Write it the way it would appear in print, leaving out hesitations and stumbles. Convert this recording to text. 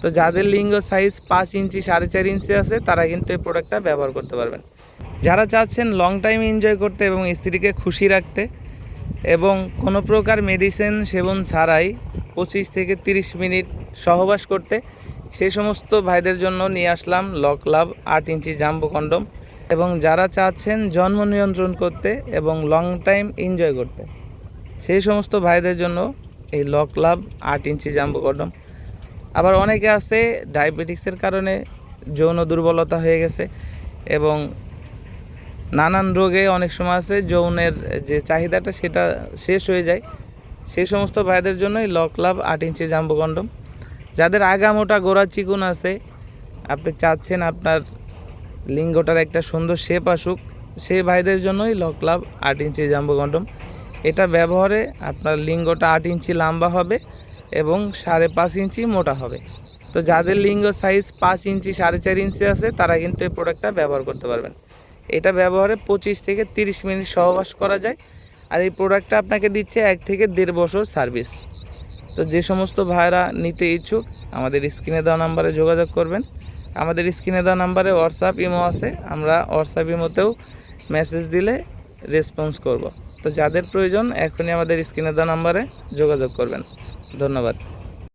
তো যাদের লিঙ্গ সাইজ 5 ইঞ্চি 4.5 ইঞ্চি আছে তারা কিন্তু এই প্রোডাক্টটা ব্যবহার করতে পারবেন। যারা চাচ্ছেন লং টাইম এনজয় করতে এবং স্ত্রীকে খুশি রাখতে এবং কোনো প্রকার মেডিসিন সেবন ছাড়াই 25 থেকে 30 মিনিট সহবাস করতে, সেই সমস্ত ভাইদের জন্য নিয়ে আসলাম লক লাভ 8 ইঞ্চি জাম্বো কন্ডম। এবং যারা চাচ্ছেন জন্ম নিয়ন্ত্রণ করতে এবং লং টাইম এনজয় করতে, সেই সমস্ত ভাইদের জন্য এই লক লাভ 8 ইঞ্চি জাম্বো কন্ডম। আবার অনেকে আছে ডায়াবেটিক্সের কারণে যৌন দুর্বলতা হয়ে গেছে এবং নানান রোগে অনেক সময় আছে যৌনের যে চাহিদাটা সেটা শেষ হয়ে যায়, সেই সমস্ত ভাইদের জন্য এই লক লাভ 8 ইঞ্চি জাম্বো কন্ডম। যাদের আগা মোটা গোড়া চিকুন আছে, আপনি চাচ্ছেন আপনার লিঙ্গটার একটা সুন্দর শেপ আসুক, সেই ভাইদের জন্যই লক লাভ 8 ইঞ্চি জাম্বো কন্ডম। এটা ব্যবহারে আপনার লিঙ্গটা 8 ইঞ্চি লম্বা হবে এবং 5.5 ইঞ্চি মোটা হবে। তো যাদের লিঙ্গ সাইজ 5 ইঞ্চি 4.5 ইঞ্চি আছে তারা কিন্তু এই প্রোডাক্টটা ব্যবহার করতে পারবেন। এটা ব্যবহারে 25 থেকে 30 মিনিট সহবাস করা যায়। আর এই প্রোডাক্টটা আপনাকে দিচ্ছে 1 থেকে 1.5 বছর সার্ভিস। তো যে সমস্ত ভাইরা নিতে ইচ্ছুক আমাদের স্ক্রিনে দেওয়া নাম্বারে যোগাযোগ করবেন। আমাদের স্ক্রিনে দেওয়া নাম্বারে হোয়াটসঅ্যাপ ইমো আছে, আমরা হোয়াটসঅ্যাপ ইমোতেও মেসেজ দিলে রেসপন্স করব। তো যাদের প্রয়োজন এখনই আমাদের স্ক্রিনে দেওয়া নাম্বারে যোগাযোগ করবেন। ধন্যবাদ।